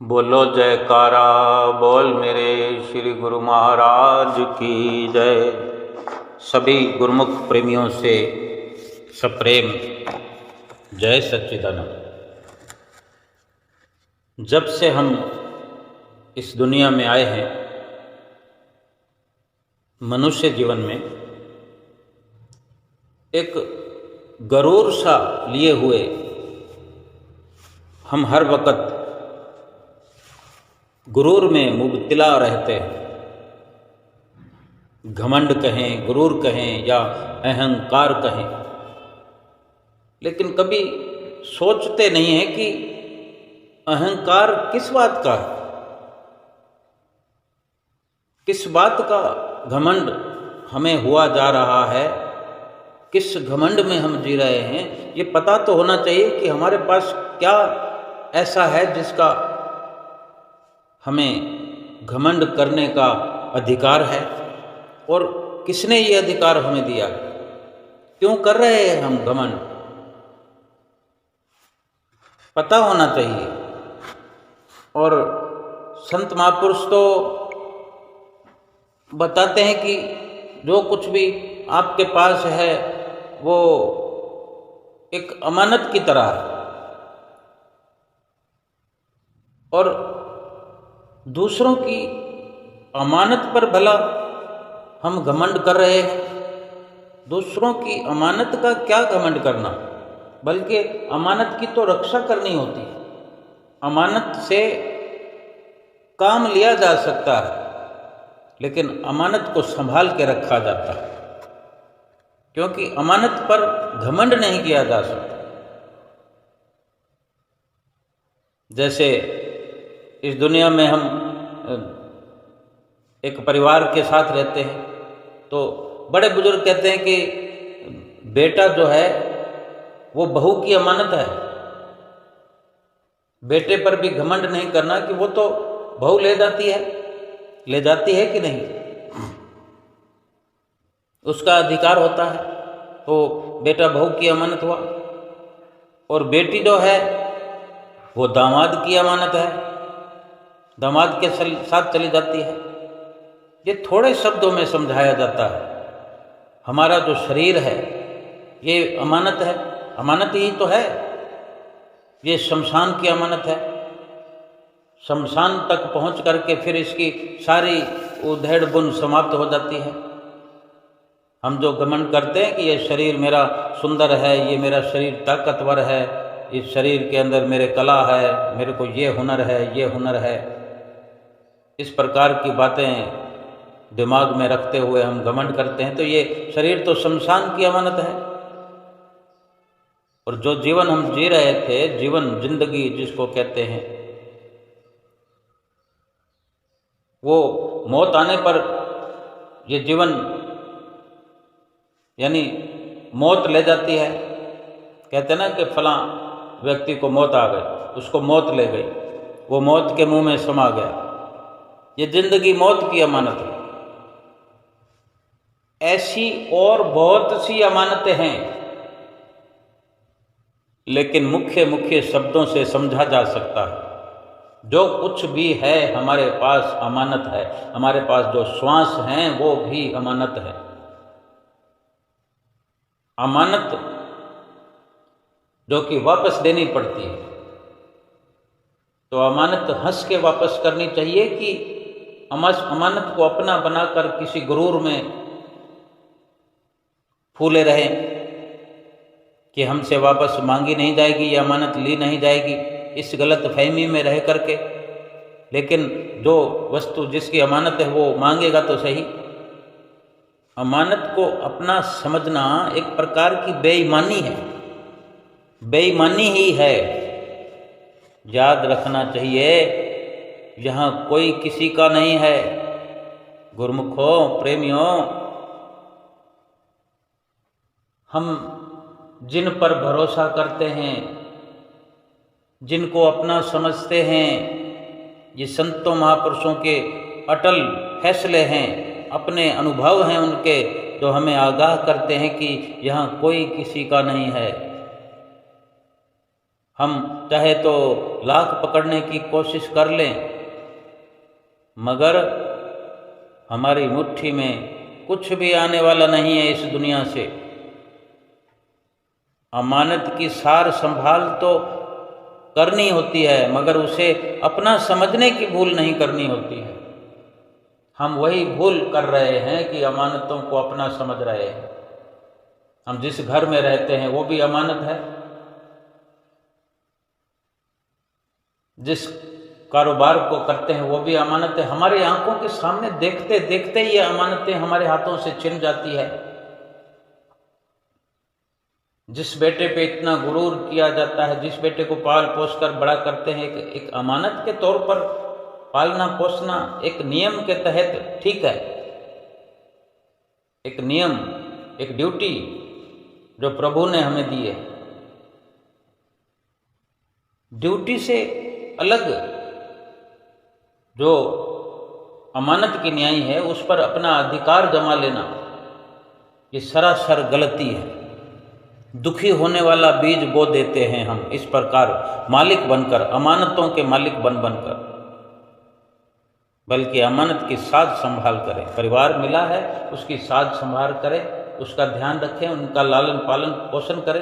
बोलो जयकारा बोल मेरे श्री गुरु महाराज की जय। सभी गुरुमुख प्रेमियों से सप्रेम जय सच्चिदानंद। जब से हम इस दुनिया में आए हैं, मनुष्य जीवन में एक गरूर सा लिए हुए हम हर वक्त गुरूर में मुब्तला रहते हैं। घमंड कहें, गुरूर कहें या अहंकार कहें, लेकिन कभी सोचते नहीं हैं कि अहंकार किस बात का है, किस बात का घमंड हमें हुआ जा रहा है, किस घमंड में हम जी रहे हैं। ये पता तो होना चाहिए कि हमारे पास क्या ऐसा है जिसका हमें घमंड करने का अधिकार है और किसने ये अधिकार हमें दिया, क्यों कर रहे हैं हम घमंड, पता होना चाहिए। और संत महापुरुष तो बताते हैं कि जो कुछ भी आपके पास है वो एक अमानत की तरह है, और दूसरों की अमानत पर भला हम घमंड कर रहे हैं। दूसरों की अमानत का क्या घमंड करना, बल्कि अमानत की तो रक्षा करनी होती है। अमानत से काम लिया जा सकता है, लेकिन अमानत को संभाल के रखा जाता है, क्योंकि अमानत पर घमंड नहीं किया जा सकता। जैसे इस दुनिया में हम एक परिवार के साथ रहते हैं, तो बड़े बुजुर्ग कहते हैं कि बेटा जो है वो बहू की अमानत है। बेटे पर भी घमंड नहीं करना कि वो तो बहू ले जाती है कि नहीं, उसका अधिकार होता है। तो बेटा बहू की अमानत हुआ, और बेटी जो है वो दामाद की अमानत है, दामाद के साथ चली जाती है। ये थोड़े शब्दों में समझाया जाता है। हमारा जो शरीर है ये अमानत है, अमानत ही तो है। ये शमशान की अमानत है। शमशान तक पहुंच करके फिर इसकी सारी उधेड़ बुन समाप्त हो जाती है। हम जो घमंड करते हैं कि ये शरीर मेरा सुंदर है, ये मेरा शरीर ताकतवर है, इस शरीर के अंदर मेरे कला है, मेरे को ये हुनर है, ये हुनर है, इस प्रकार की बातें दिमाग में रखते हुए हम घमंड करते हैं। तो ये शरीर तो शमशान की अमानत है। और जो जीवन हम जी रहे थे, जीवन जिंदगी जिसको कहते हैं, वो मौत आने पर ये जीवन यानी मौत ले जाती है। कहते हैं ना कि फलां व्यक्ति को मौत आ गई, उसको मौत ले गई, वो मौत के मुंह में समा गया। ये जिंदगी मौत की अमानत है। ऐसी और बहुत सी अमानतें हैं, लेकिन मुख्य शब्दों से समझा जा सकता है। जो कुछ भी है हमारे पास अमानत है। हमारे पास जो श्वास हैं वो भी अमानत है। अमानत जो कि वापस देनी पड़ती है, तो अमानत हंस के वापस करनी चाहिए कि अमानत को अपना बनाकर किसी गुरूर में फूले रहें कि हमसे वापस मांगी नहीं जाएगी, ये अमानत ली नहीं जाएगी, इस गलत फहमी में रह करके। लेकिन जो वस्तु जिसकी अमानत है वो मांगेगा तो सही। अमानत को अपना समझना एक प्रकार की बेईमानी है, बेईमानी ही है। याद रखना चाहिए, यहाँ कोई किसी का नहीं है। गुरुमुखों, प्रेमियों, हम जिन पर भरोसा करते हैं, जिनको अपना समझते हैं, ये संतों महापुरुषों के अटल फैसले हैं, अपने अनुभव हैं उनके, जो हमें आगाह करते हैं कि यहाँ कोई किसी का नहीं है। हम चाहे तो लाख पकड़ने की कोशिश कर लें, मगर हमारी मुट्ठी में कुछ भी आने वाला नहीं है इस दुनिया से। अमानत की सार संभाल तो करनी होती है, मगर उसे अपना समझने की भूल नहीं करनी होती है। हम वही भूल कर रहे हैं कि अमानतों को अपना समझ रहे हैं। हम जिस घर में रहते हैं वो भी अमानत है, जिस कारोबार को करते हैं वो भी अमानत है। हमारी आंखों के सामने देखते देखते ये अमानतें हमारे हाथों से छिन जाती है। जिस बेटे पे इतना गुरूर किया जाता है, जिस बेटे को पाल पोस कर बड़ा करते हैं, एक अमानत के तौर पर पालना पोसना एक नियम के तहत ठीक है, एक नियम, एक ड्यूटी जो प्रभु ने हमें दी है। ड्यूटी से अलग जो अमानत की न्याय है, उस पर अपना अधिकार जमा लेना, ये सरासर गलती है। दुखी होने वाला बीज बो देते हैं हम इस प्रकार मालिक बनकर, अमानतों के मालिक बन बनकर। बल्कि अमानत की साज संभाल करें। परिवार मिला है, उसकी साज संभाल करें, उसका ध्यान रखें, उनका लालन पालन पोषण करें।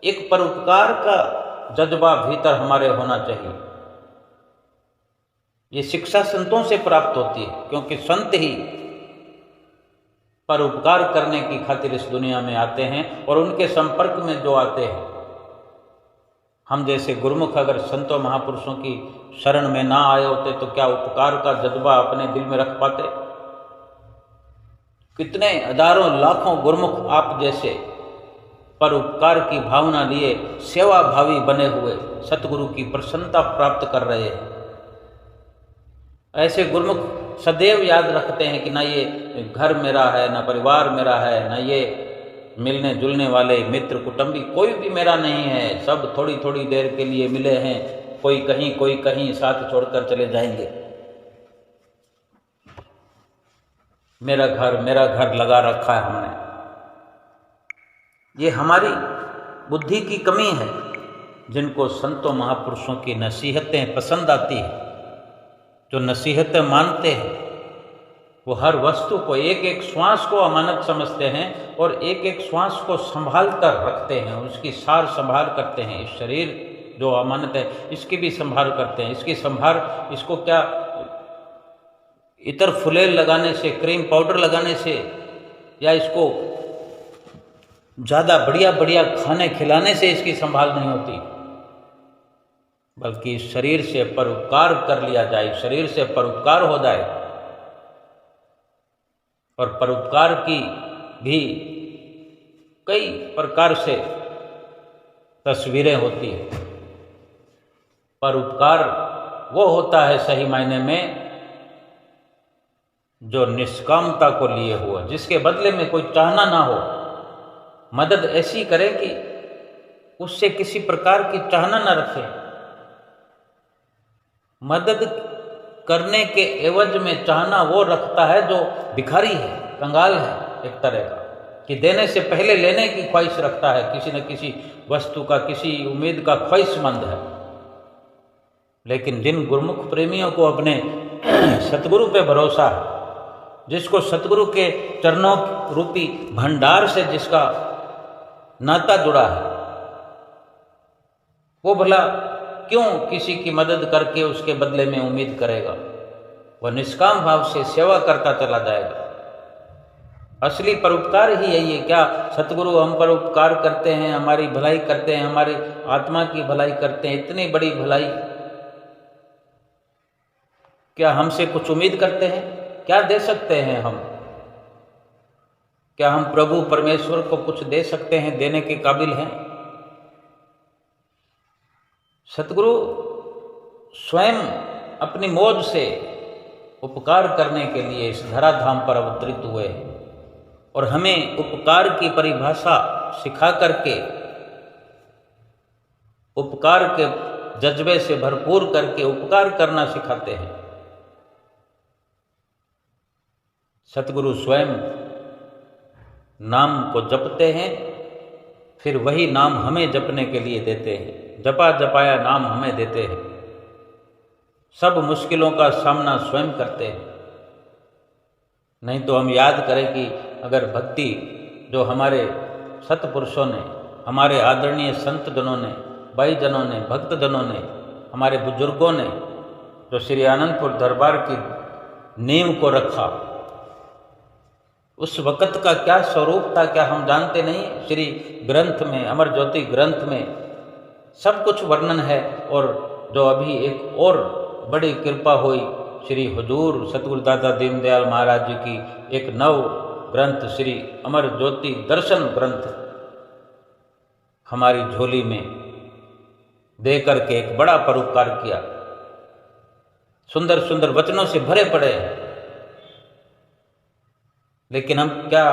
एक परोपकार का जज्बा भीतर हमारे होना चाहिए। ये शिक्षा संतों से प्राप्त होती है, क्योंकि संत ही परोपकार करने की खातिर इस दुनिया में आते हैं और उनके संपर्क में जो आते हैं। हम जैसे गुरुमुख अगर संतों महापुरुषों की शरण में ना आए होते तो क्या उपकार का जज्बा अपने दिल में रख पाते? कितने हजारों लाखों गुरुमुख आप जैसे परोपकार की भावना लिए सेवा भावी बने हुए सतगुरु की प्रसन्नता प्राप्त कर रहे हैं। ऐसे गुरुमुख सदैव याद रखते हैं कि ना ये घर मेरा है, ना परिवार मेरा है, ना ये मिलने जुलने वाले मित्र कुटुंबी कोई भी मेरा नहीं है। सब थोड़ी थोड़ी देर के लिए मिले हैं, कोई कहीं साथ छोड़कर चले जाएंगे। मेरा घर लगा रखा है हमने। ये हमारी बुद्धि की कमी है। जिनको संतों महापुरुषों की नसीहतें पसंद आती है, जो नसीहतें मानते हैं, वो हर वस्तु को, एक एक श्वास को अमानत समझते हैं और एक एक श्वास को संभाल कर रखते हैं, उसकी सार संभाल करते हैं। इस शरीर जो अमानत है, इसकी भी संभाल करते हैं। इसकी संभाल, इसको क्या इतर फुलेल लगाने से, क्रीम पाउडर लगाने से, या इसको ज़्यादा बढ़िया बढ़िया खाने खिलाने से इसकी संभाल नहीं होती, बल्कि शरीर से परोपकार कर लिया जाए, शरीर से परोपकार हो जाए। और परोपकार की भी कई प्रकार से तस्वीरें होती हैं। परोपकार वो होता है सही मायने में जो निष्कामता को लिए हुआ, जिसके बदले में कोई चाहना ना हो। मदद ऐसी करे कि उससे किसी प्रकार की चाहना न रखे। मदद करने के एवज में चाहना वो रखता है जो भिखारी है, कंगाल है एक तरह का, कि देने से पहले लेने की ख्वाहिश रखता है, किसी न किसी वस्तु का, किसी उम्मीद का ख्वाहिशमंद है। लेकिन जिन गुरुमुख प्रेमियों को अपने सतगुरु पे भरोसा है, जिसको सतगुरु के चरणों रूपी भंडार से जिसका नाता जुड़ा है, वो भला क्यों किसी की मदद करके उसके बदले में उम्मीद करेगा? वह निष्काम भाव से सेवा करता चला जाएगा। असली परोपकार ही यही है। क्या सतगुरु हम पर उपकार करते हैं, हमारी भलाई करते हैं, हमारी आत्मा की भलाई करते हैं? इतनी बड़ी भलाई क्या हमसे कुछ उम्मीद करते हैं? क्या दे सकते हैं हम? क्या हम प्रभु परमेश्वर को कुछ दे सकते हैं, देने के काबिल हैं? सतगुरु स्वयं अपनी मौज से उपकार करने के लिए इस धराधाम पर अवतरित हुए और हमें उपकार की परिभाषा सिखा करके, उपकार के जज्बे से भरपूर करके उपकार करना सिखाते हैं। सतगुरु स्वयं नाम को जपते हैं, फिर वही नाम हमें जपने के लिए देते हैं। जपा जपाया नाम हमें देते हैं। सब मुश्किलों का सामना स्वयं करते हैं। नहीं तो हम याद करें कि अगर भक्ति जो हमारे सतपुरुषों ने, हमारे आदरणीय संत जनों ने, भाई जनों ने, भक्त जनों ने, हमारे बुजुर्गों ने जो श्री आनंदपुर दरबार की नींव को रखा, उस वक़्त का क्या स्वरूप था क्या हम जानते नहीं। श्री ग्रंथ में, अमर ज्योति ग्रंथ में सब कुछ वर्णन है। और जो अभी एक और बड़ी कृपा हुई, श्री हुजूर सतगुरु दादा दीनदयाल महाराज जी की एक नव ग्रंथ श्री अमर ज्योति दर्शन ग्रंथ हमारी झोली में दे करके एक बड़ा परोपकार किया। सुंदर सुंदर वचनों से भरे पड़े हैं, लेकिन हम क्या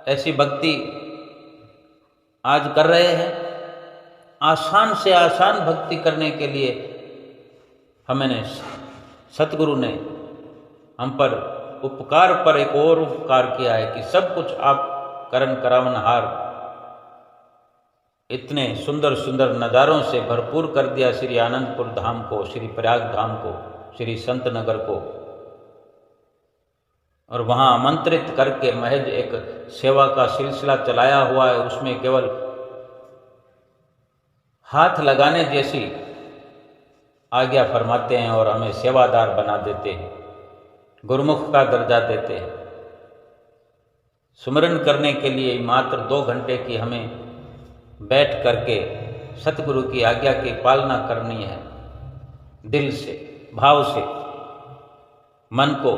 ऐसी भक्ति आज कर रहे हैं? आसान से आसान भक्ति करने के लिए हमें सतगुरु ने हम पर उपकार पर एक और उपकार किया है कि सब कुछ आप करन करावनहार इतने सुंदर सुंदर नज़ारों से भरपूर कर दिया श्री आनंदपुर धाम को, श्री प्रयाग धाम को, श्री संत नगर को। और वहाँ आमंत्रित करके महज एक सेवा का सिलसिला चलाया हुआ है, उसमें केवल हाथ लगाने जैसी आज्ञा फरमाते हैं और हमें सेवादार बना देते हैं, गुरुमुख का दर्जा देते हैं। सुमरन करने के लिए मात्र 2 घंटे की हमें बैठ करके सतगुरु की आज्ञा की पालना करनी है। दिल से, भाव से मन को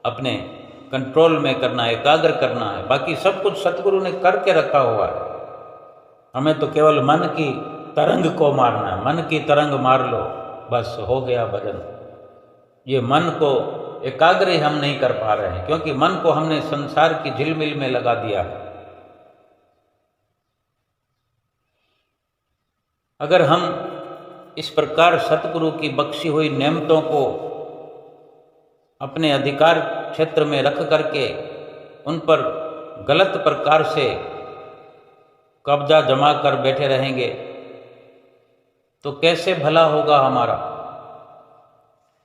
अपने कंट्रोल में करना है, एकाग्र करना है। बाकी सब कुछ सतगुरु ने करके रखा हुआ है। हमें तो केवल मन की तरंग को मारना है। मन की तरंग मार लो, बस हो गया भजन। ये मन को एकाग्र ही हम नहीं कर पा रहे हैं, क्योंकि मन को हमने संसार की झिलमिल में लगा दिया है। अगर हम इस प्रकार सतगुरु की बख्शी हुई नेमतों को अपने अधिकार क्षेत्र में रख करके उन पर गलत प्रकार से कब्जा जमा कर बैठे रहेंगे तो कैसे भला होगा हमारा?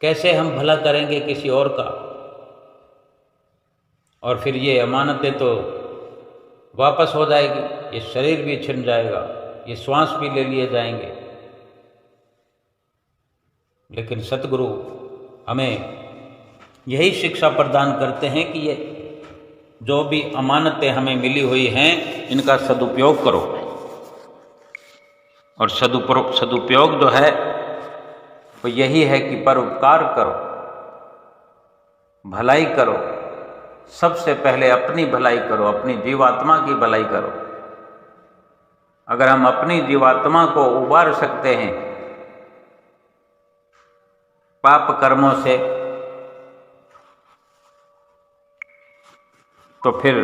कैसे हम भला करेंगे किसी और का? और फिर ये अमानतें तो वापस हो जाएगी, ये शरीर भी छिन जाएगा, ये श्वास भी ले लिए जाएंगे। लेकिन सतगुरु हमें यही शिक्षा प्रदान करते हैं कि ये जो भी अमानतें हमें मिली हुई हैं, इनका सदुपयोग करो। और सदुपयोग जो है वो यही है कि परोपकार करो, भलाई करो। सबसे पहले अपनी भलाई करो, अपनी जीवात्मा की भलाई करो। अगर हम अपनी जीवात्मा को उबार सकते हैं पाप कर्मों से, तो फिर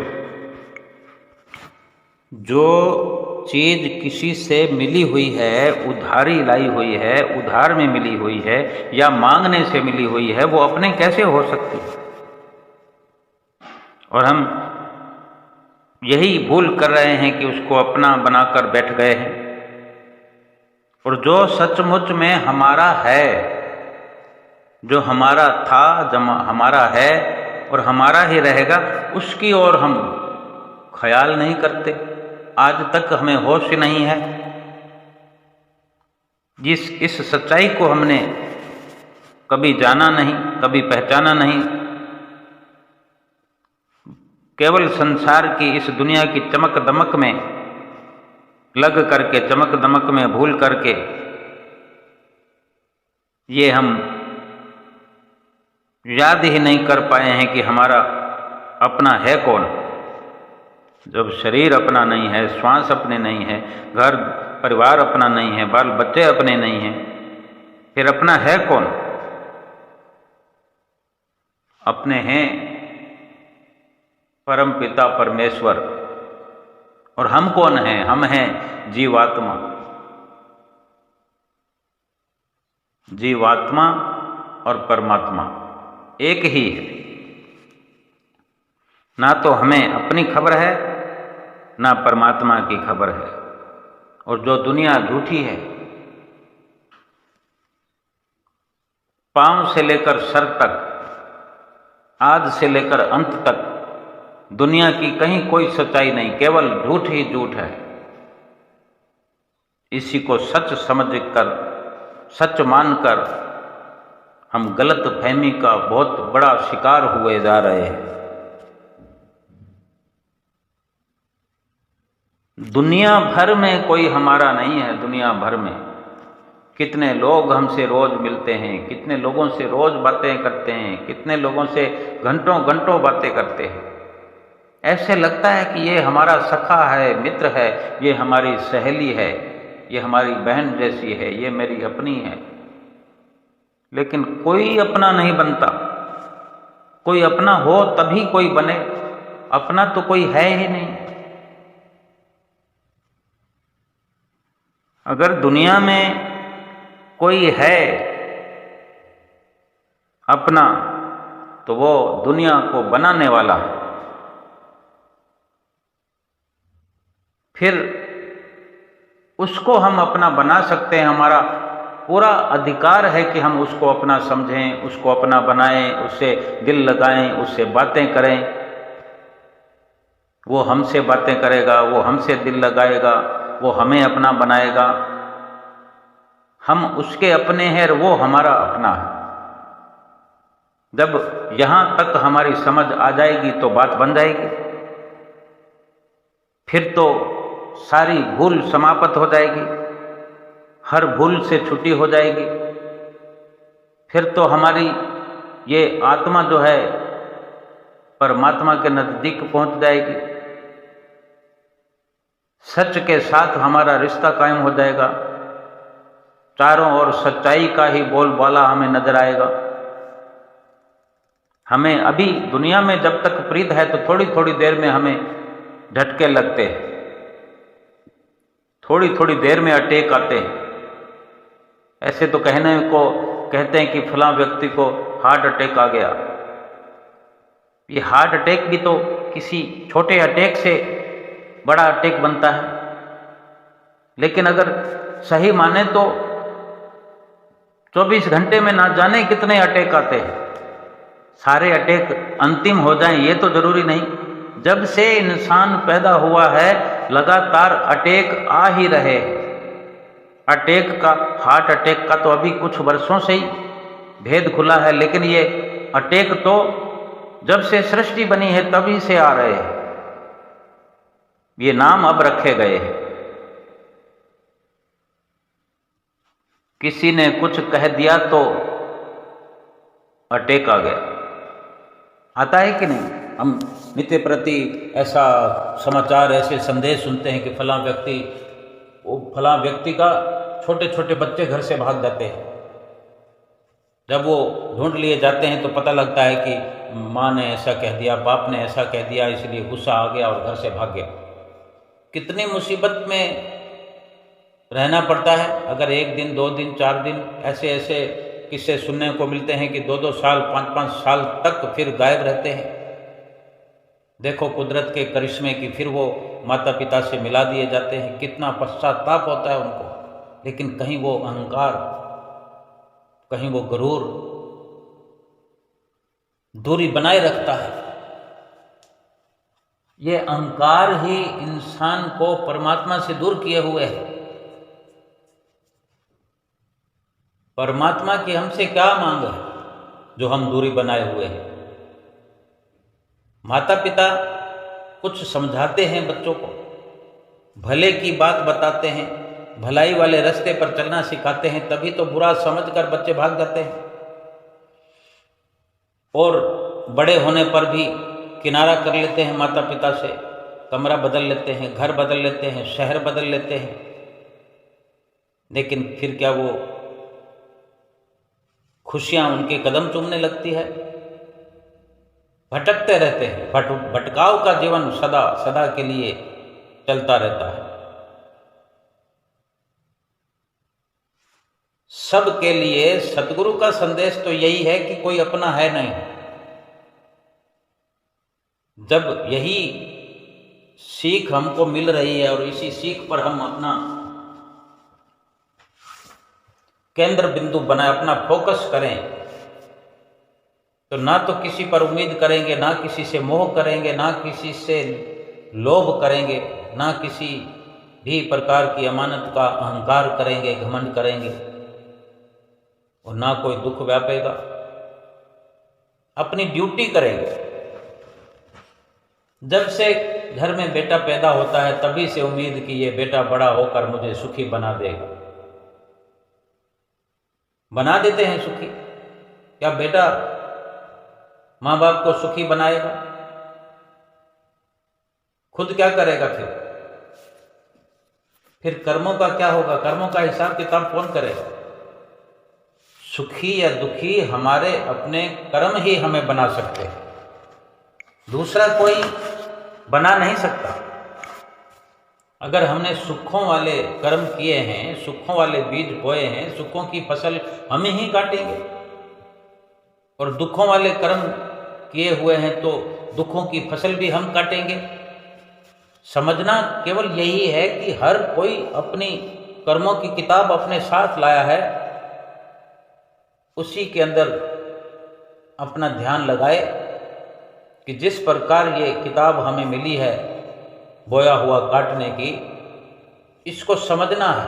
जो चीज किसी से मिली हुई है, उधारी लाई हुई है, उधार में मिली हुई है या मांगने से मिली हुई है, वो अपने कैसे हो सकती है? और हम यही भूल कर रहे हैं कि उसको अपना बनाकर बैठ गए हैं। और जो सचमुच में हमारा है, जो हमारा था, हमारा है और हमारा ही रहेगा, उसकी ओर हम ख्याल नहीं करते। आज तक हमें होश ही नहीं है। इस सच्चाई को हमने कभी जाना नहीं, कभी पहचाना नहीं। केवल संसार की इस दुनिया की चमक दमक में लग करके, चमक दमक में भूल करके ये हम याद ही नहीं कर पाए हैं कि हमारा अपना है कौन। जब शरीर अपना नहीं है, श्वास अपने नहीं है, घर परिवार अपना नहीं है, बाल बच्चे अपने नहीं हैं, फिर अपना है कौन? अपने हैं परम पिता परमेश्वर। और हम कौन हैं? हम हैं जीवात्मा। जीवात्मा और परमात्मा एक ही है। ना तो हमें अपनी खबर है, ना परमात्मा की खबर है। और जो दुनिया झूठी है, पांव से लेकर सर तक, आदि से लेकर अंत तक दुनिया की कहीं कोई सच्चाई नहीं, केवल झूठ ही झूठ है। इसी को सच समझकर, सच मानकर हम गलत फहमी का बहुत बड़ा शिकार हुए जा रहे हैं। दुनिया भर में कोई हमारा नहीं है। दुनिया भर में कितने लोग हमसे रोज मिलते हैं, कितने लोगों से रोज बातें करते हैं, कितने लोगों से घंटों घंटों बातें करते हैं। ऐसे लगता है कि ये हमारा सखा है, मित्र है, ये हमारी सहेली है, ये हमारी बहन जैसी है, ये मेरी अपनी है। लेकिन कोई अपना नहीं बनता। कोई अपना हो तभी कोई बने, अपना तो कोई है ही नहीं। अगर दुनिया में कोई है अपना, तो वो दुनिया को बनाने वाला है। फिर उसको हम अपना बना सकते हैं। हमारा पूरा अधिकार है कि हम उसको अपना समझें, उसको अपना बनाएं, उससे दिल लगाएं, उससे बातें करें। वो हमसे बातें करेगा, वो हमसे दिल लगाएगा, वो हमें अपना बनाएगा। हम उसके अपने हैं और वो हमारा अपना है। जब यहां तक हमारी समझ आ जाएगी तो बात बन जाएगी। फिर तो सारी भूल समाप्त हो जाएगी, हर भूल से छुट्टी हो जाएगी। फिर तो हमारी ये आत्मा जो है परमात्मा के नजदीक पहुंच जाएगी। सच के साथ हमारा रिश्ता कायम हो जाएगा। चारों ओर सच्चाई का ही बोलबाला हमें नजर आएगा। हमें अभी दुनिया में जब तक प्रीत है तो थोड़ी थोड़ी देर में हमें झटके लगते हैं, थोड़ी थोड़ी देर में अटैक आते हैं। ऐसे तो कहने को कहते हैं कि फलां व्यक्ति को हार्ट अटैक आ गया। ये हार्ट अटैक भी तो किसी छोटे अटैक से बड़ा अटैक बनता है। लेकिन अगर सही माने तो 24 घंटे में ना जाने कितने अटैक आते हैं। सारे अटैक अंतिम हो जाएं ये तो जरूरी नहीं। जब से इंसान पैदा हुआ है लगातार अटैक आ ही रहे। अटैक का, हार्ट अटैक का तो अभी कुछ वर्षों से ही भेद खुला है, लेकिन ये अटैक तो जब से सृष्टि बनी है तभी से आ रहे हैं। ये नाम अब रखे गए हैं। किसी ने कुछ कह दिया तो अटैक आ गया। आता है कि नहीं? हम नित्य प्रति ऐसा समाचार, ऐसे संदेश सुनते हैं कि फलां व्यक्ति का छोटे छोटे बच्चे घर से भाग जाते हैं। जब वो ढूंढ लिए जाते हैं तो पता लगता है कि माँ ने ऐसा कह दिया, बाप ने ऐसा कह दिया, इसलिए गुस्सा आ गया और घर से भाग गया। कितनी मुसीबत में रहना पड़ता है। अगर 1 दिन, 2 दिन, 4 दिन ऐसे ऐसे किस्से सुनने को मिलते हैं कि 2-2 साल, 5-5 साल तक फिर गायब रहते हैं। देखो कुदरत के करिश्मे की, फिर वो माता पिता से मिला दिए जाते हैं। कितना पश्चाताप होता है उनको। लेकिन कहीं वो अहंकार, कहीं वो गरूर दूरी बनाए रखता है। ये अहंकार ही इंसान को परमात्मा से दूर किए हुए है। परमात्मा की हमसे क्या मांग है जो हम दूरी बनाए हुए हैं? माता पिता कुछ समझाते हैं बच्चों को, भले की बात बताते हैं, भलाई वाले रास्ते पर चलना सिखाते हैं, तभी तो बुरा समझकर बच्चे भाग जाते हैं। और बड़े होने पर भी किनारा कर लेते हैं माता पिता से, कमरा बदल लेते हैं, घर बदल लेते हैं, शहर बदल लेते हैं। लेकिन फिर क्या वो खुशियां उनके कदम चूमने लगती है? भटकते रहते हैं। भटकाव का जीवन सदा सदा के लिए चलता रहता है। सबके लिए सतगुरु का संदेश तो यही है कि कोई अपना है नहीं। जब यही सीख हमको मिल रही है और इसी सीख पर हम अपना केंद्र बिंदु बनाए, अपना फोकस करें, तो ना तो किसी पर उम्मीद करेंगे, ना किसी से मोह करेंगे, ना किसी से लोभ करेंगे, ना किसी भी प्रकार की अमानत का अहंकार करेंगे, घमंड करेंगे, और ना कोई दुख व्यापेगा। अपनी ड्यूटी करेंगे। जब से घर में बेटा पैदा होता है तभी से उम्मीद कि ये बेटा बड़ा होकर मुझे सुखी बना देगा। बना देते हैं सुखी? क्या बेटा माँ बाप को सुखी बनाएगा? खुद क्या करेगा? फिर कर्मों का क्या होगा? कर्मों का हिसाब किताब कौन करेगा? सुखी या दुखी हमारे अपने कर्म ही हमें बना सकते हैं, दूसरा कोई बना नहीं सकता। अगर हमने सुखों वाले कर्म किए हैं, सुखों वाले बीज बोए हैं, सुखों की फसल हम ही काटेंगे, और दुखों वाले कर्म किए हुए हैं तो दुखों की फसल भी हम काटेंगे। समझना केवल यही है कि हर कोई अपनी कर्मों की किताब अपने साथ लाया है, उसी के अंदर अपना ध्यान लगाए कि जिस प्रकार ये किताब हमें मिली है बोया हुआ काटने की, इसको समझना है,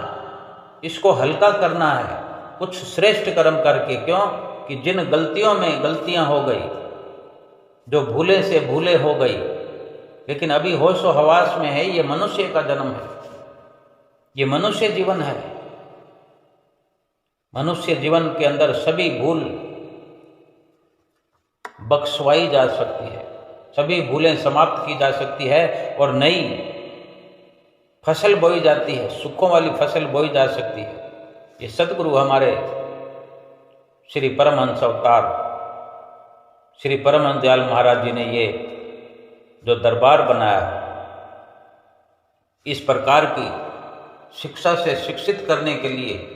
इसको हल्का करना है, कुछ श्रेष्ठ कर्म करके। क्यों कि जिन गलतियों में गलतियां हो गई, जो भूले से भूले हो गई, लेकिन अभी होशो हवास में है, ये मनुष्य का जन्म है, ये मनुष्य जीवन है। मनुष्य जीवन के अंदर सभी भूल बख्शवाई जा सकती है, सभी भूलें समाप्त की जा सकती है और नई फसल बोई जाती है, सुखों वाली फसल बोई जा सकती है। ये सतगुरु हमारे श्री परमहंस अवतार श्री परमहंस दयाल महाराज जी ने ये जो दरबार बनाया है, इस प्रकार की शिक्षा से शिक्षित करने के लिए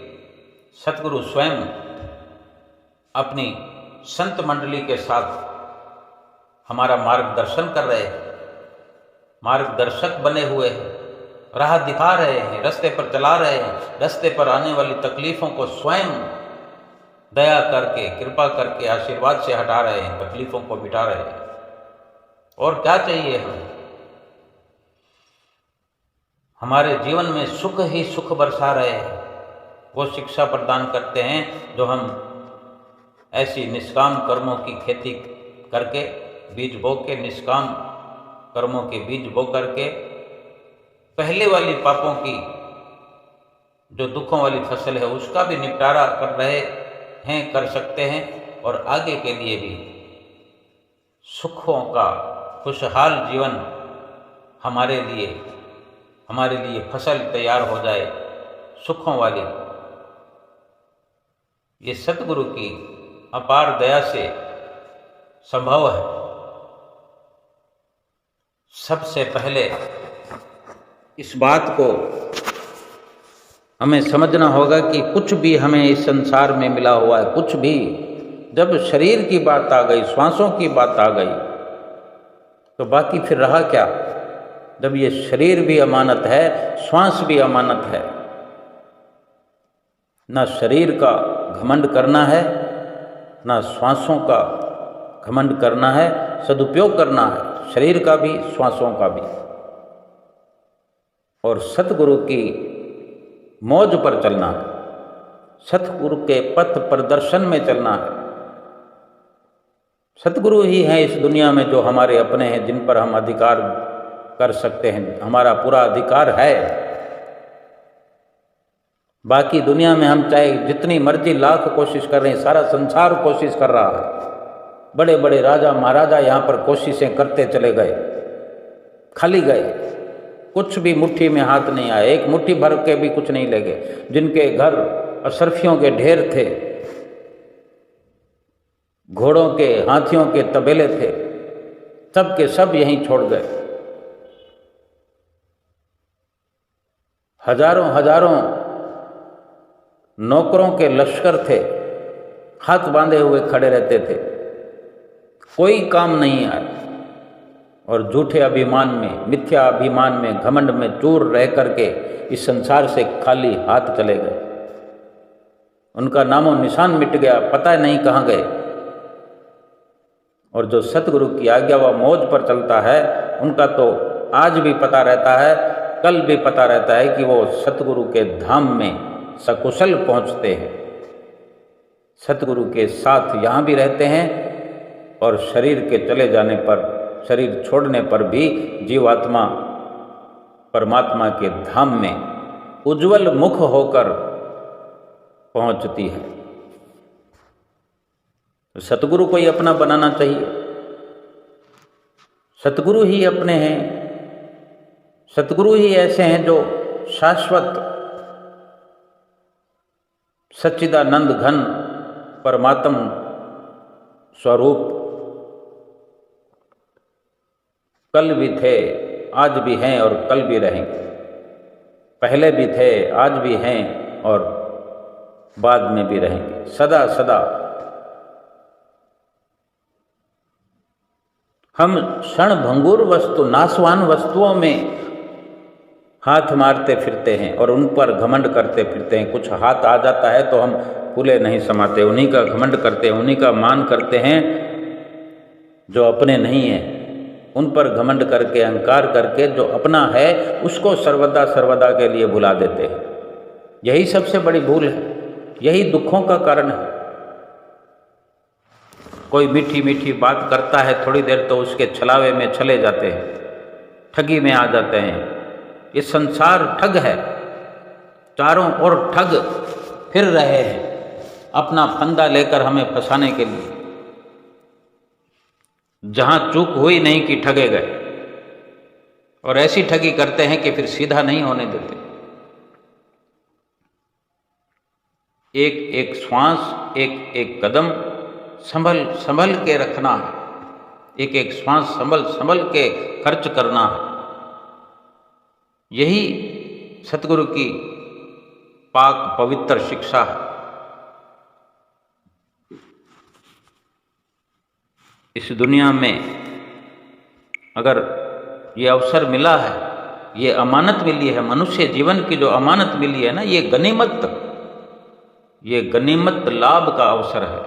सतगुरु स्वयं अपनी संत मंडली के साथ हमारा मार्गदर्शन कर रहे हैं, मार्गदर्शक बने हुए हैं, राह दिखा रहे हैं, रास्ते पर चला रहे हैं, रास्ते पर आने वाली तकलीफ़ों को स्वयं दया करके, कृपा करके, आशीर्वाद से हटा रहे हैं, तकलीफ़ों को मिटा रहे हैं। और क्या चाहिए हमें? हमारे जीवन में सुख ही सुख बरसा रहे हैं। वो शिक्षा प्रदान करते हैं जो हम ऐसी निष्काम कर्मों की खेती करके, बीज बो के, निष्काम कर्मों के बीज बो करके पहले वाली पापों की जो दुखों वाली फसल है उसका भी निपटारा कर रहे हैं, कर सकते हैं, और आगे के लिए भी सुखों का खुशहाल जीवन हमारे लिए फसल तैयार हो जाए सुखों वाली। ये सतगुरु की अपार दया से संभव है। सबसे पहले इस बात को हमें समझना होगा कि कुछ भी हमें इस संसार में मिला हुआ है, कुछ भी, जब शरीर की बात आ गई, श्वासों की बात आ गई, तो बाकी फिर रहा क्या? जब ये शरीर भी अमानत है, श्वास भी अमानत है, ना शरीर का घमंड करना है, ना श्वासों का घमंड करना है, सदुपयोग करना है शरीर का भी, श्वासों का भी, और सतगुरु की मौज पर चलना है, सतगुरु के पथ प्रदर्शन में चलना है। सतगुरु ही हैं इस दुनिया में जो हमारे अपने हैं, जिन पर हम अधिकार कर सकते हैं, हमारा पूरा अधिकार है। बाकी दुनिया में हम चाहे जितनी मर्जी लाख कोशिश कर रहे हैं, सारा संसार कोशिश कर रहा है, बड़े बड़े राजा महाराजा यहाँ पर कोशिशें करते चले गए, खाली गए, कुछ भी मुट्ठी में हाथ नहीं आया, एक मुट्ठी भर के भी कुछ नहीं ले गए। जिनके घर अशरफियों के ढेर थे, घोड़ों के, हाथियों के तबेले थे, सब के सब यहीं छोड़ गए। हजारों हजारों नौकरों के लश्कर थे, हाथ बांधे हुए खड़े रहते थे, कोई काम नहीं आया, और झूठे अभिमान में, मिथ्या अभिमान में, घमंड में चूर रह करके इस संसार से खाली हाथ चले गए। उनका नामो निशान मिट गया, पता नहीं कहाँ गए। और जो सतगुरु की आज्ञा व मौज पर चलता है, उनका तो आज भी पता रहता है, कल भी पता रहता है कि वो सतगुरु के धाम में सकुशल पहुँचते हैं, सतगुरु के साथ यहाँ भी रहते हैं, और शरीर के चले जाने पर, शरीर छोड़ने पर भी जीवात्मा परमात्मा के धाम में उज्जवल मुख होकर पहुँचती है। सतगुरु को ही अपना बनाना चाहिए। सतगुरु ही अपने हैं, सतगुरु ही ऐसे हैं जो शाश्वत सच्चिदानंद घन परमात्म स्वरूप कल भी थे, आज भी हैं और कल भी रहेंगे, पहले भी थे, आज भी हैं और बाद में भी रहेंगे, सदा सदा। हम क्षण भंगुर वस्तु, नाशवान वस्तुओं में हाथ मारते फिरते हैं और उन पर घमंड करते फिरते हैं। कुछ हाथ आ जाता है तो हम फूले नहीं समाते, उन्हीं का घमंड करते हैं, उन्हीं का मान करते हैं जो अपने नहीं हैं। उन पर घमंड करके, अहंकार करके जो अपना है उसको सर्वदा सर्वदा के लिए भुला देते हैं। यही सबसे बड़ी भूल है, यही दुखों का कारण है। कोई मीठी मीठी बात करता है, थोड़ी देर तो उसके छलावे में चले जाते हैं, ठगी में आ जाते हैं। ये संसार ठग है, चारों ओर ठग फिर रहे हैं अपना फंदा लेकर हमें फंसाने के लिए। जहां चूक हुई नहीं कि ठगे गए, और ऐसी ठगी करते हैं कि फिर सीधा नहीं होने देते। एक एक श्वास, एक एक कदम संभल संभल के रखना है, एक एक श्वास संभल संभल के खर्च करना है। यही सतगुरु की पाक पवित्र शिक्षा है। इस दुनिया में अगर ये अवसर मिला है, ये अमानत मिली है, मनुष्य जीवन की जो अमानत मिली है ना, ये गनीमत लाभ का अवसर है।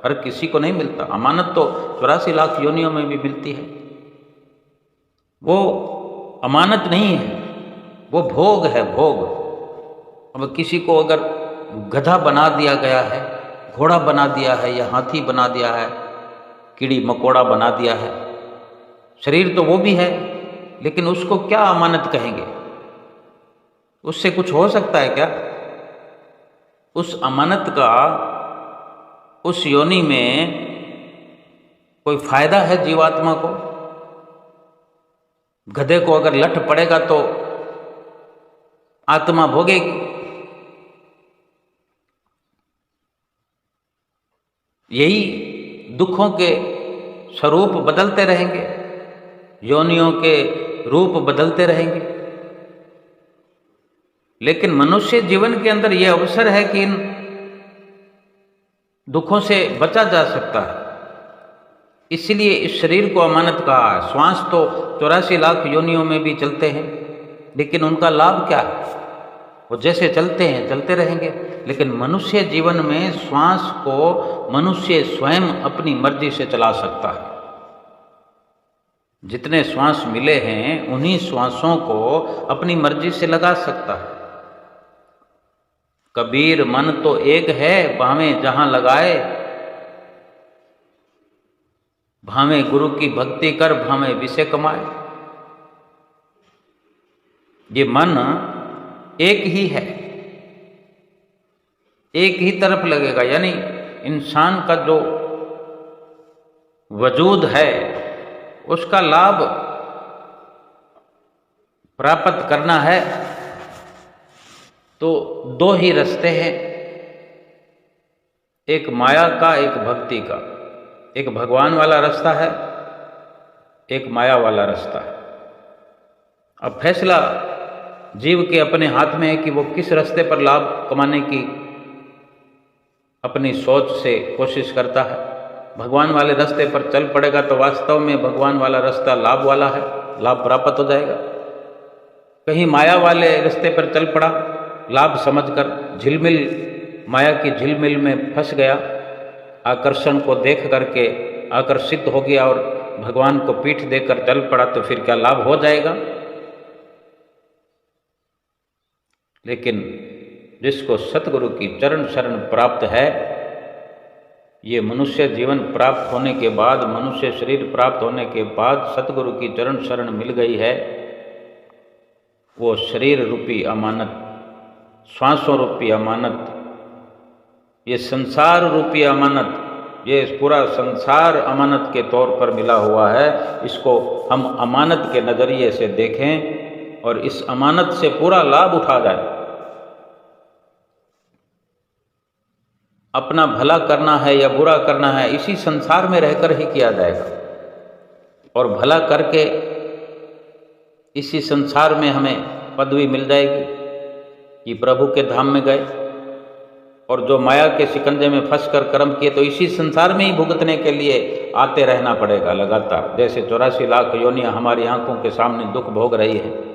हर किसी को नहीं मिलता। अमानत तो 84 लाख योनियों में भी मिलती है। वो अमानत नहीं है, वो भोग है, भोग। अब किसी को अगर गधा बना दिया गया है, घोड़ा बना दिया है, या हाथी बना दिया है, कीड़ी मकोड़ा बना दिया है, शरीर तो वो भी है, लेकिन उसको क्या अमानत कहेंगे? उससे कुछ हो सकता है क्या? उस अमानत का उस योनि में कोई फायदा है जीवात्मा को? गधे को अगर लठ पड़ेगा तो आत्मा भोगेगी। यही दुखों के स्वरूप बदलते रहेंगे, योनियों के रूप बदलते रहेंगे। लेकिन मनुष्य जीवन के अंदर यह अवसर है कि इन दुखों से बचा जा सकता है। इसलिए इस शरीर को अमानत कहा है। श्वास तो 84 लाख योनियों में भी चलते हैं, लेकिन उनका लाभ क्या है? वो जैसे चलते हैं चलते रहेंगे। लेकिन मनुष्य जीवन में श्वास को मनुष्य स्वयं अपनी मर्जी से चला सकता है। जितने श्वास मिले हैं उन्हीं श्वासों को अपनी मर्जी से लगा सकता है। कबीर मन तो एक है, भावें जहां लगाए, भावें गुरु की भक्ति कर, भावें विषय कमाए। ये मन एक ही है, एक ही तरफ लगेगा। यानी इंसान का जो वजूद है उसका लाभ प्राप्त करना है तो दो ही रास्ते हैं, एक माया का, एक भक्ति का। एक भगवान वाला रास्ता है, एक माया वाला रास्ता है। अब फैसला जीव के अपने हाथ में है कि वो किस रास्ते पर लाभ कमाने की अपनी सोच से कोशिश करता है। भगवान वाले रास्ते पर चल पड़ेगा तो वास्तव में भगवान वाला रास्ता लाभ वाला है, लाभ प्राप्त हो जाएगा। कहीं माया वाले रास्ते पर चल पड़ा, लाभ समझकर झिलमिल माया की झिलमिल में फंस गया, आकर्षण को देख करके आकर्षित हो गया और भगवान को पीठ देकर चल पड़ा, तो फिर क्या लाभ हो जाएगा? लेकिन जिसको सतगुरु की चरण शरण प्राप्त है, ये मनुष्य जीवन प्राप्त होने के बाद, मनुष्य शरीर प्राप्त होने के बाद सतगुरु की चरण शरण मिल गई है, वो शरीर रूपी अमानत, श्वासों रूपी अमानत, ये संसार रूपी अमानत, ये पूरा संसार अमानत के तौर पर मिला हुआ है। इसको हम अमानत के नज़रिए से देखें और इस अमानत से पूरा लाभ उठा जाए। अपना भला करना है या बुरा करना है, इसी संसार में रहकर ही किया जाएगा, और भला करके इसी संसार में हमें पदवी मिल जाएगी कि प्रभु के धाम में गए। और जो माया के शिकंजे में फंसकर कर्म किए, तो इसी संसार में ही भुगतने के लिए आते रहना पड़ेगा लगातार। जैसे 84 लाख योनियां हमारी आंखों के सामने दुख भोग रही है,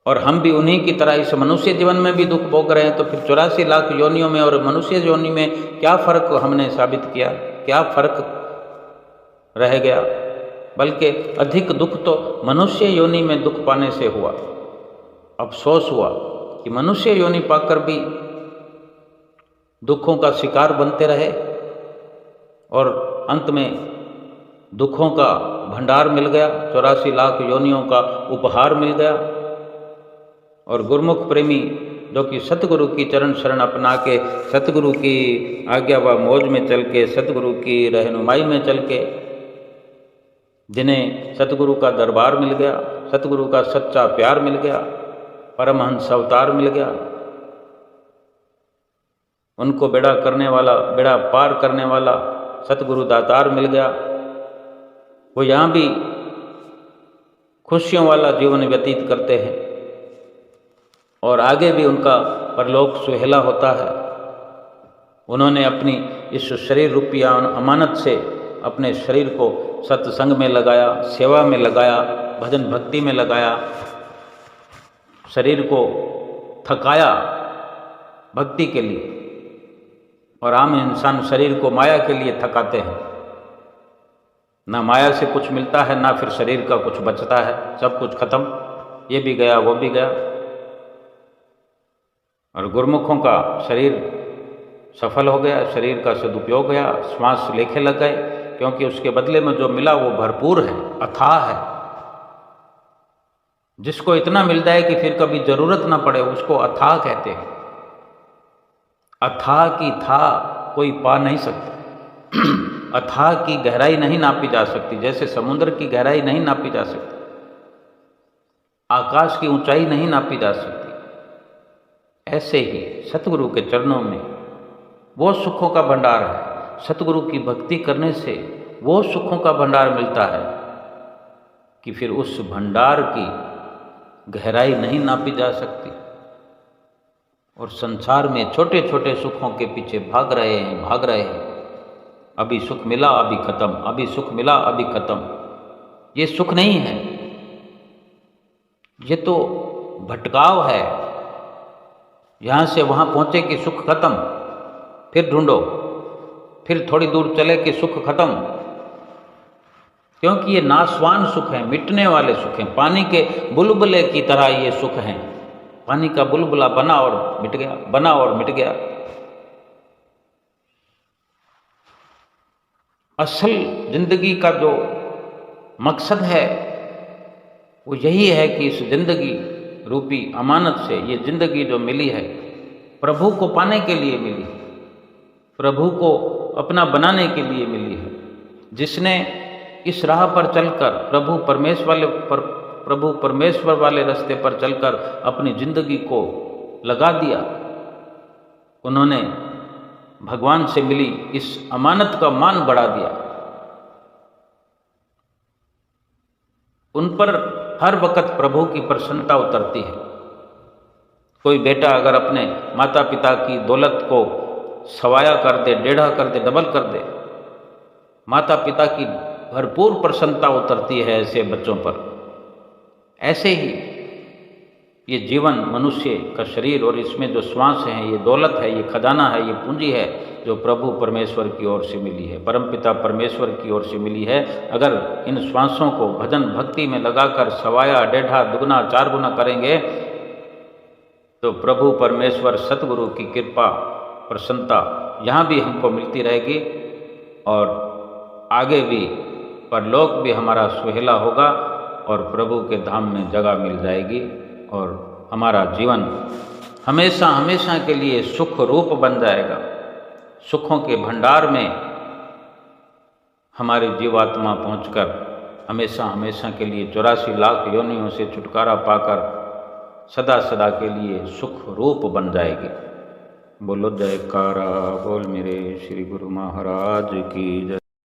और हम भी उन्हीं की तरह इस मनुष्य जीवन में भी दुख भोग रहे हैं। तो फिर 84 लाख योनियों में और मनुष्य योनि में क्या फर्क हमने साबित किया? क्या फर्क रह गया? बल्कि अधिक दुख तो मनुष्य योनि में दुख पाने से हुआ। अफसोस हुआ कि मनुष्य योनि पाकर भी दुखों का शिकार बनते रहे, और अंत में दुखों का भंडार मिल गया, 84 लाख योनियों का उपहार मिल गया। और गुरुमुख प्रेमी जो कि सतगुरु की चरण शरण अपना के, सतगुरु की आज्ञा व मौज में चल के, सतगुरु की रहनुमाई में चल के, जिन्हें सतगुरु का दरबार मिल गया, सतगुरु का सच्चा प्यार मिल गया, परमहंस अवतार मिल गया, उनको बेड़ा करने वाला, बेड़ा पार करने वाला सतगुरु दातार मिल गया, वो यहाँ भी खुशियों वाला जीवन व्यतीत करते हैं और आगे भी उनका परलोक सुहेला होता है। उन्होंने अपनी इस शरीर रूपी अमानत से अपने शरीर को सत्संग में लगाया, सेवा में लगाया, भजन भक्ति में लगाया, शरीर को थकाया भक्ति के लिए। और आम इंसान शरीर को माया के लिए थकाते हैं, ना माया से कुछ मिलता है, ना फिर शरीर का कुछ बचता है, सब कुछ खत्म, ये भी गया वो भी गया। और गुरुमुखों का शरीर सफल हो गया, शरीर का सदुपयोग गया, श्वास लेखे लग गए, क्योंकि उसके बदले में जो मिला वो भरपूर है, अथाह है। जिसको इतना मिल जाए कि फिर कभी जरूरत ना पड़े, उसको अथाह कहते हैं। अथाह की था कोई पा नहीं सकता। अथाह की गहराई नहीं नापी जा सकती, जैसे समुद्र की गहराई नहीं नापी जा सकती, आकाश की ऊंचाई नहीं नापी जा सकती, ऐसे ही सतगुरु के चरणों में वो सुखों का भंडार है। सतगुरु की भक्ति करने से वो सुखों का भंडार मिलता है कि फिर उस भंडार की गहराई नहीं नापी जा सकती। और संसार में छोटे छोटे सुखों के पीछे भाग रहे हैं। अभी सुख मिला अभी खत्म, अभी सुख मिला अभी खत्म। ये सुख नहीं है, ये तो भटकाव है। यहाँ से वहाँ पहुँचे कि सुख खत्म, फिर ढूंढो, फिर थोड़ी दूर चले कि सुख खत्म। क्योंकि ये नाशवान सुख हैं, मिटने वाले सुख हैं। पानी के बुलबुले की तरह ये सुख हैं। पानी का बुलबुला बना और मिट गया, बना और मिट गया। असल जिंदगी का जो मकसद है वो यही है कि इस जिंदगी रूपी अमानत से, ये जिंदगी जो मिली है प्रभु को पाने के लिए मिली है, प्रभु को अपना बनाने के लिए मिली है। जिसने इस राह पर चलकर प्रभु परमेश्वर वाले रास्ते पर चलकर अपनी जिंदगी को लगा दिया, उन्होंने भगवान से मिली इस अमानत का मान बढ़ा दिया। उन पर हर वक्त प्रभु की प्रसन्नता उतरती है। कोई बेटा अगर अपने माता पिता की दौलत को सवाया कर दे, डेढ़ा कर दे, डबल कर दे, माता पिता की भरपूर प्रसन्नता उतरती है ऐसे बच्चों पर। ऐसे ही ये जीवन मनुष्य का शरीर और इसमें जो श्वास है, ये दौलत है, ये खजाना है, ये पूंजी है जो प्रभु परमेश्वर की ओर से मिली है, परमपिता परमेश्वर की ओर से मिली है। अगर इन श्वासों को भजन भक्ति में लगाकर सवाया डेढ़ा दुगना चार गुना करेंगे तो प्रभु परमेश्वर सतगुरु की कृपा प्रसन्नता यहाँ भी हमको मिलती रहेगी और आगे भी परलोक भी हमारा सुहेला होगा और प्रभु के धाम में जगह मिल जाएगी और हमारा जीवन हमेशा हमेशा के लिए सुख रूप बन जाएगा। सुखों के भंडार में हमारी जीवात्मा पहुंचकर हमेशा हमेशा के लिए 84 लाख योनियों से छुटकारा पाकर सदा सदा के लिए सुख रूप बन जाएगी। बोलो जयकारा बोल मेरे श्री गुरु महाराज की जय।